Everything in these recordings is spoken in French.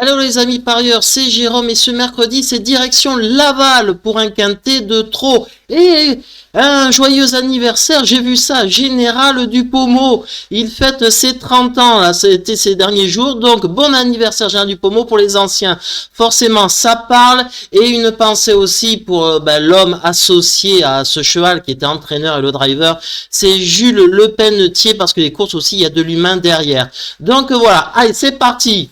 Hello les amis parieurs, c'est Jérôme et ce mercredi c'est direction Laval pour un quintet de trop. Et un joyeux anniversaire, j'ai vu ça, Général Dupaumeau, il fête ses 30 ans, là, c'était ces derniers jours, donc bon anniversaire Général Dupaumeau pour les anciens. Forcément ça parle, et une pensée aussi pour l'homme associé à ce cheval qui était entraîneur et le driver, c'est Jules Lepennetier, parce que les courses aussi il y a de l'humain derrière. Donc voilà, allez c'est parti.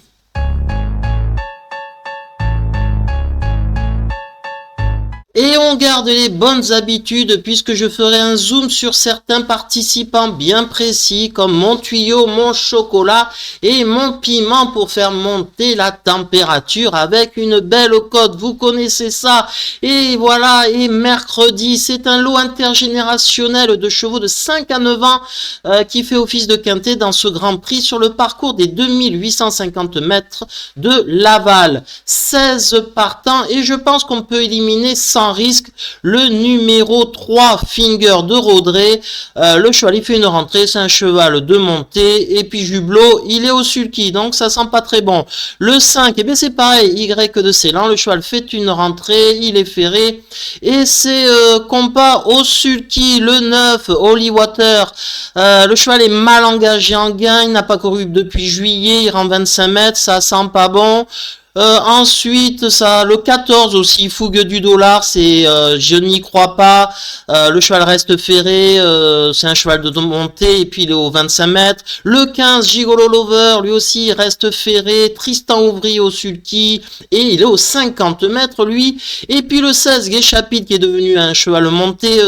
Et on garde les bonnes habitudes puisque je ferai un zoom sur certains participants bien précis comme mon tuyau, mon chocolat et mon piment pour faire monter la température avec une belle cote. Vous connaissez ça. Et voilà, et mercredi, c'est un lot intergénérationnel de chevaux de 5 à 9 ans qui fait office de quintet dans ce Grand Prix sur le parcours des 2850 mètres de Laval. 16 partants et je pense qu'on peut éliminer sans risque le numéro 3 Finger de Rodré. Le cheval il fait une rentrée, c'est un cheval de montée et puis Jublot il est au sulky donc ça sent pas très bon. Le 5 et bien c'est pareil, Y de Ceylan, le cheval fait une rentrée, il est ferré et c'est compas au sulky. Le 9 Holy Water, le cheval est mal engagé en gain, il n'a pas couru depuis juillet, il rend 25 mètres, ça sent pas bon. Ensuite, ça, le 14 aussi, Fougue du dollar, c'est je n'y crois pas. Le cheval reste ferré, c'est un cheval de montée et puis il est aux 25 mètres. Le 15, Gigolo Lover, lui aussi reste ferré. Tristan Ouvry au sulky et il est aux 50 mètres lui. Et puis le 16, Guéchapide qui est devenu un cheval monté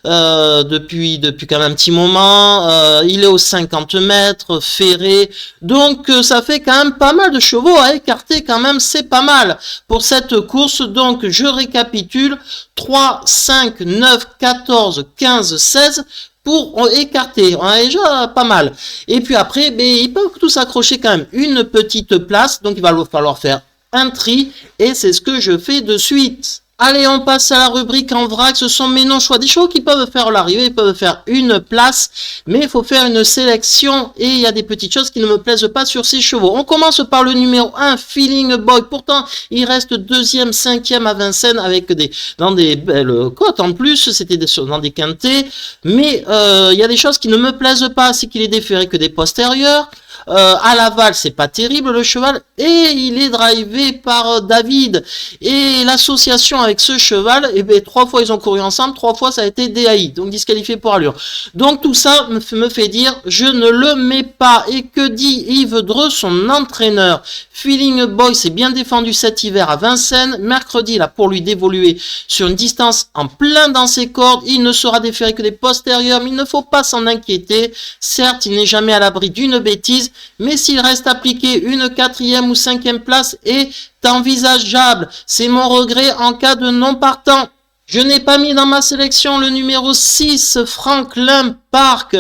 depuis quand même un petit moment. Il est aux 50 mètres, ferré. Donc ça fait quand même pas mal de chevaux à écarter quand même. C'est pas mal pour cette course. Donc je récapitule: 3, 5, 9, 14, 15, 16 pour écarter. On a déjà pas mal. Et puis après, ils peuvent tous accrocher quand même une petite place. Donc il va falloir faire un tri et c'est ce que je fais de suite. Allez, on passe à la rubrique en vrac. Ce sont mes non-choix. Des chevaux qui peuvent faire l'arrivée, ils peuvent faire une place, mais il faut faire une sélection et il y a des petites choses qui ne me plaisent pas sur ces chevaux. On commence par le numéro 1, Feeling Boy. Pourtant, il reste deuxième, cinquième à Vincennes avec dans des belles cotes en plus. C'était dans des quintets, mais il y a des choses qui ne me plaisent pas. C'est qu'il est déféré que des postérieurs. À Laval, c'est pas terrible le cheval et il est drivé par David et l'association avec ce cheval, 3 fois ils ont couru ensemble, 3 fois ça a été DAI, donc disqualifié pour allure. Donc tout ça me fait dire je ne le mets pas. Et que dit Yves Dreux, son entraîneur? Feeling Boy s'est bien défendu cet hiver à Vincennes. Mercredi, là, pour lui d'évoluer sur une distance en plein dans ses cordes, il ne sera déféré que des postérieurs, mais il ne faut pas s'en inquiéter. Certes, il n'est jamais à l'abri d'une bêtise, mais s'il reste appliqué, une 4e ou 5e place est envisageable. C'est mon regret en cas de non partant. Je n'ai pas mis dans ma sélection le numéro 6, Franklin Park.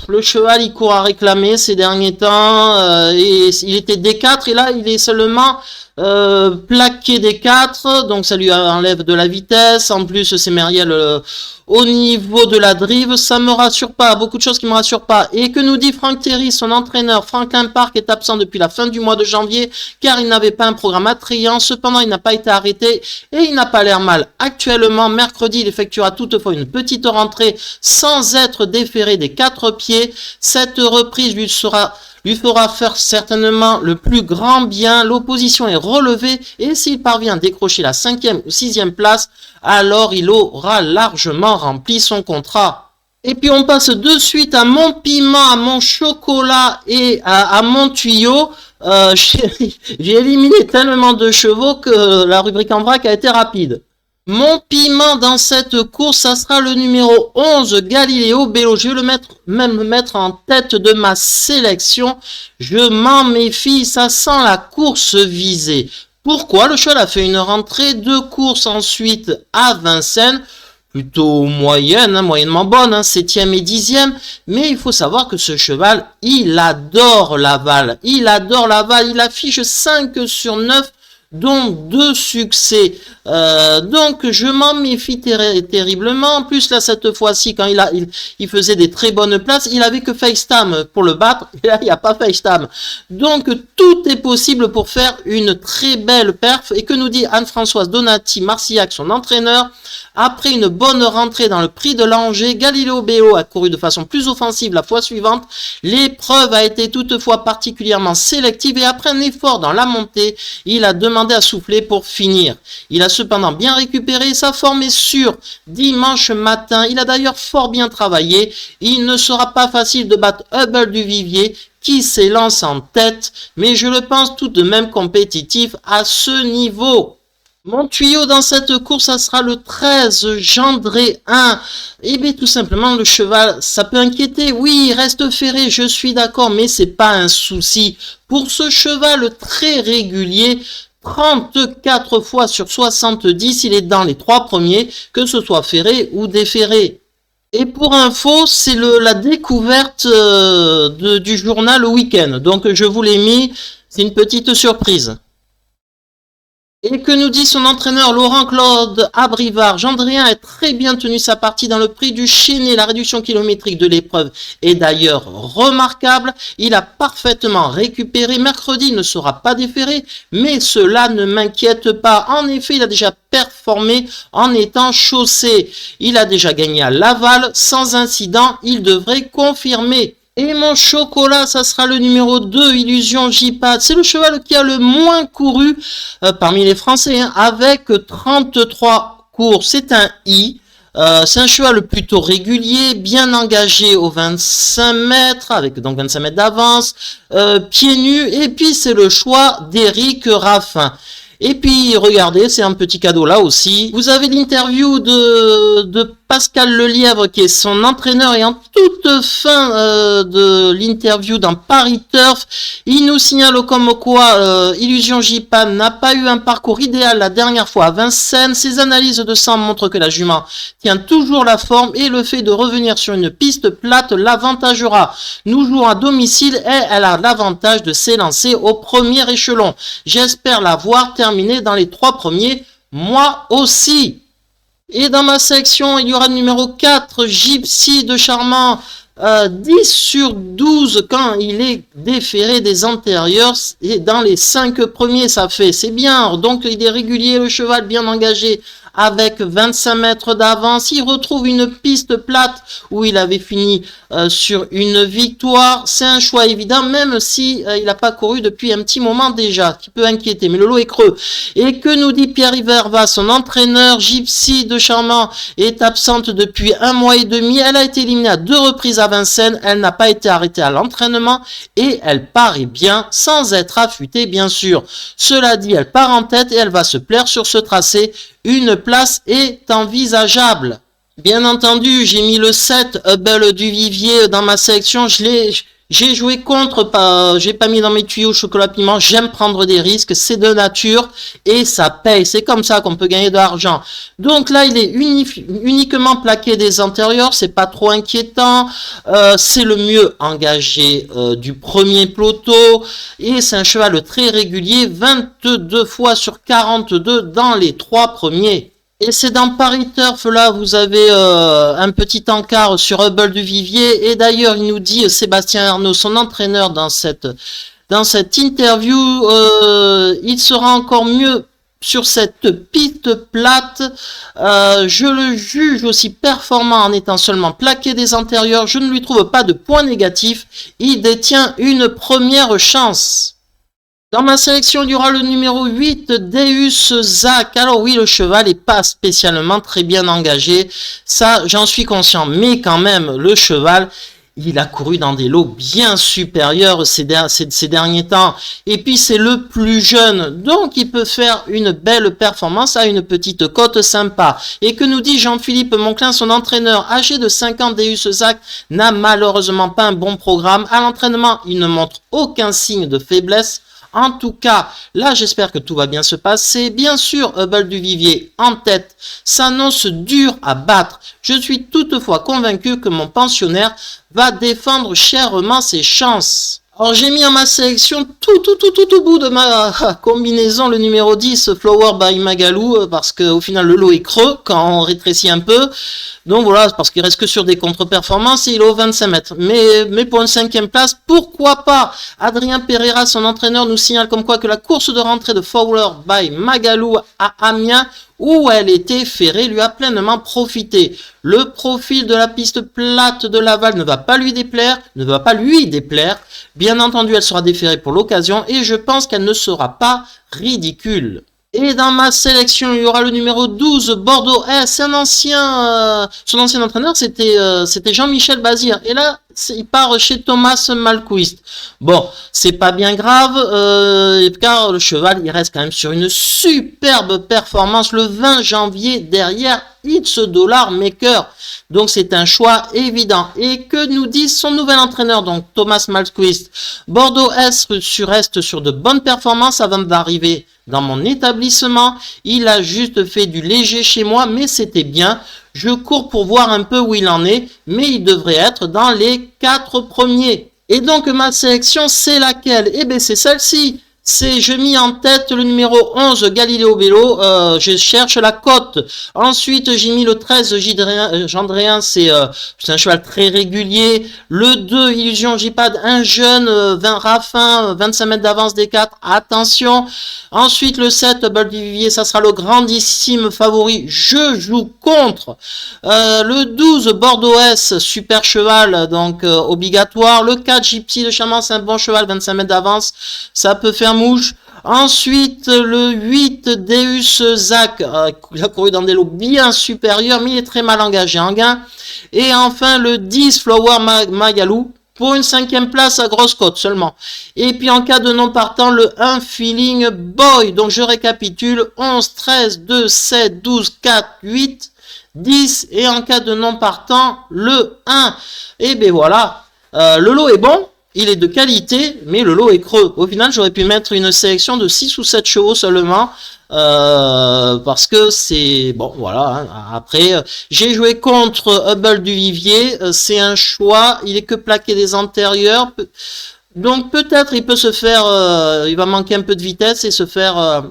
Le cheval, il court à réclamer ces derniers temps. Et il était D4 et là, il est seulement plaqué D4. Donc, ça lui enlève de la vitesse. En plus, c'est Mériel au niveau de la drive. Ça me rassure pas. Beaucoup de choses qui me rassurent pas. Et que nous dit Franck Terry, son entraîneur? Franklin Park est absent depuis la fin du mois de janvier car il n'avait pas un programme attrayant. Cependant, il n'a pas été arrêté et il n'a pas l'air mal. Actuellement, mercredi, il effectuera toutefois une petite rentrée sans être déféré des 4 pieds. Cette reprise lui fera faire certainement le plus grand bien. L'opposition est relevée et s'il parvient à décrocher la 5e ou 6e place, alors il aura largement rempli son contrat. Et puis on passe de suite à mon piment, à mon chocolat et à mon tuyau. J'ai éliminé tellement de chevaux que la rubrique en vrac a été rapide. Mon piment dans cette course, ça sera le numéro 11, Galileo Bello. Je vais me mettre en tête de ma sélection. Je m'en méfie, ça sent la course visée. Pourquoi? Le cheval a fait une rentrée de course ensuite à Vincennes, plutôt moyenne, moyennement bonne, 7e et 10e. Mais il faut savoir que ce cheval, il adore Laval. Il affiche 5 sur 9 dont 2 succès. Donc je m'en méfie terriblement. En plus là, cette fois-ci, quand il faisait des très bonnes places, il avait que FaceTime pour le battre, et là il n'y a pas FaceTime. Donc tout est possible pour faire une très belle perf. Et que nous dit Anne-Françoise Donati-Marcillac, son entraîneur? Après une bonne rentrée dans le prix de l'Angers, Galileo Bello a couru de façon plus offensive la fois suivante. L'épreuve a été toutefois particulièrement sélective et après un effort dans la montée, il a demandé à souffler pour finir. Il a cependant bien récupéré, sa forme est sûre. Dimanche matin, il a d'ailleurs fort bien travaillé. Il ne sera pas facile de battre Hubble du Vivier qui s'élance en tête, mais je le pense tout de même compétitif à ce niveau. Mon tuyau dans cette course, ça sera le 13, Gendré 1. Eh bien, tout simplement, le cheval, ça peut inquiéter. Oui, il reste ferré, je suis d'accord, mais c'est pas un souci. Pour ce cheval très régulier, 34 fois sur 70, il est dans les 3 premiers, que ce soit ferré ou déferré. Et pour info, c'est la découverte du journal le week-end. Donc, je vous l'ai mis, c'est une petite surprise. Et que nous dit son entraîneur Laurent-Claude Abrivard? Gendrien a très bien tenu sa partie dans le prix du Chénet. La réduction kilométrique de l'épreuve est d'ailleurs remarquable. Il a parfaitement récupéré. Mercredi, il ne sera pas déféré, mais cela ne m'inquiète pas. En effet, il a déjà performé en étant chaussé. Il a déjà gagné à Laval. Sans incident, il devrait confirmer. Et mon chocolat, ça sera le numéro 2, Illusion J-Pad. C'est le cheval qui a le moins couru parmi les Français, hein, avec 33 courses. C'est un I. C'est un cheval plutôt régulier, bien engagé aux 25 mètres, avec donc 25 mètres d'avance, pieds nus. Et puis c'est le choix d'Éric Raffin. Et puis, regardez, c'est un petit cadeau là aussi. Vous avez l'interview de Pascal Lelièvre, qui est son entraîneur, et en toute fin de l'interview dans Paris Turf, il nous signale comme quoi Illusion J-Pad n'a pas eu un parcours idéal la dernière fois à Vincennes. Ses analyses de sang montrent que la jument tient toujours la forme et le fait de revenir sur une piste plate l'avantagera. Nous jouons à domicile et elle a l'avantage de s'élancer au premier échelon. J'espère la voir terminer dans les 3 premiers, moi aussi. Et dans ma sélection, il y aura le numéro 4, Gypsy de Charmant, 10 sur 12 quand il est déféré des antérieurs, et dans les 5 premiers, c'est bien. Donc il est régulier, le cheval bien engagé, avec 25 mètres d'avance. Il retrouve une piste plate où il avait fini sur une victoire. C'est un choix évident, même si il n'a pas couru depuis un petit moment déjà, qui peut inquiéter, mais le lot est creux. Et que nous dit Pierre-Yves Herva, son entraîneur? Gypsy de Charmant est absente depuis 1 mois et demi. Elle a été éliminée à 2 reprises à Vincennes. Elle n'a pas été arrêtée à l'entraînement et elle paraît bien, sans être affûtée bien sûr. Cela dit, elle part en tête et elle va se plaire sur ce tracé. Une place est envisageable. Bien entendu, j'ai mis le 7, Hubble du Vivier dans ma sélection. J'ai joué contre, j'ai pas mis dans mes tuyaux chocolat piment. J'aime prendre des risques, c'est de nature et ça paye. C'est comme ça qu'on peut gagner de l'argent. Donc là, il est uniquement plaqué des antérieurs, c'est pas trop inquiétant. C'est le mieux engagé du premier peloton et c'est un cheval très régulier, 22 fois sur 42 dans les 3 premiers. Et c'est dans Paris Turf, là, vous avez un petit encart sur Hubble du Vivier. Et d'ailleurs, il nous dit, Sébastien Arnaud, son entraîneur, dans cette interview, il sera encore mieux sur cette piste plate. Je le juge aussi performant en étant seulement plaqué des antérieurs. Je ne lui trouve pas de points négatifs. Il détient une première chance. Dans ma sélection, il y aura le numéro 8, Deus Zach. Alors oui, le cheval n'est pas spécialement très bien engagé. Ça, j'en suis conscient. Mais quand même, le cheval, il a couru dans des lots bien supérieurs ces derniers temps. Et puis, c'est le plus jeune. Donc, il peut faire une belle performance à une petite cote sympa. Et que nous dit Jean-Philippe Monclin, son entraîneur âgé de 5 ans, Deus Zach, n'a malheureusement pas un bon programme. À l'entraînement, il ne montre aucun signe de faiblesse. En tout cas, là, j'espère que tout va bien se passer. Bien sûr, Hubble du Vivier en tête s'annonce dur à battre. Je suis toutefois convaincu que mon pensionnaire va défendre chèrement ses chances. Alors j'ai mis en ma sélection tout au bout de ma combinaison le numéro 10 Flower by Magalou parce que au final le lot est creux quand on rétrécit un peu. Donc voilà, parce qu'il reste que sur des contre-performances et il est au 25 mètres. Mais pour une 5e place, pourquoi pas? Adrien Pereira, son entraîneur, nous signale comme quoi que la course de rentrée de Flower by Magalou à Amiens, où elle était ferrée, lui a pleinement profité. Le profil de la piste plate de Laval ne va pas lui déplaire. Bien entendu, elle sera déférée pour l'occasion et je pense qu'elle ne sera pas ridicule. Et dans ma sélection, il y aura le numéro 12, Bordeaux S, son ancien entraîneur, c'était Jean-Michel Bazir. Et là, il part chez Thomas Malquist. Bon, c'est pas bien grave, car le cheval, il reste quand même sur une superbe performance le 20 janvier derrière It's Dollar Maker. Donc c'est un choix évident. Et que nous dit son nouvel entraîneur, donc Thomas Malquist? Bordeaux S reste sur de bonnes performances avant d'arriver dans mon établissement. Il a juste fait du léger chez moi, mais c'était bien. Je cours pour voir un peu où il en est, mais il devrait être dans les 4 premiers. Et donc ma sélection, c'est laquelle? Eh bien c'est celle-ci. J'ai mis en tête le numéro 11, Galileo Vélo, je cherche la cote. Ensuite, j'ai mis le 13, Gendréen, c'est un cheval très régulier. Le 2, Illusion J-Pad, un jeune, 20 Raffin, 25 mètres d'avance des 4, attention. Ensuite, le 7, Bol du Vivier, ça sera le grandissime favori, je joue contre. Le 12, Bordeaux S, super cheval, donc obligatoire. Le 4, Gypsy de Chamans, c'est un bon cheval, 25 mètres d'avance, ça peut faire mouche. Ensuite, le 8, Deus Zach, il a couru dans des lots bien supérieurs, mais il est très mal engagé en gain. Et enfin, le 10, Flower Magalou, pour une 5e place à grosse cote seulement. Et puis en cas de non partant, le 1, Feeling Boy. Donc je récapitule, 11, 13, 2, 7, 12, 4, 8, 10. Et en cas de non partant, le 1. Et ben voilà, le lot est bon. Il est de qualité, mais le lot est creux. Au final, j'aurais pu mettre une sélection de 6 ou 7 chevaux seulement, parce que c'est... Bon, voilà. Hein. Après, j'ai joué contre Hubble du Vivier. C'est un choix. Il est que plaqué des antérieurs. Donc peut-être il peut se faire, il va manquer un peu de vitesse et se faire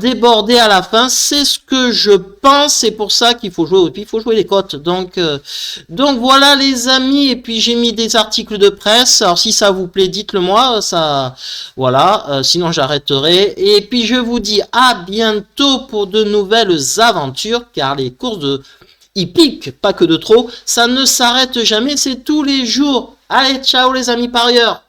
déborder à la fin. C'est ce que je pense. C'est pour ça qu'il faut jouer. Et puis il faut jouer les cotes. Donc voilà les amis. Et puis j'ai mis des articles de presse. Alors si ça vous plaît, dites-le moi. Ça, voilà. Sinon j'arrêterai. Et puis je vous dis à bientôt pour de nouvelles aventures, car les courses de hippiques, pas que de trop, ça ne s'arrête jamais. C'est tous les jours. Allez, ciao les amis parieurs!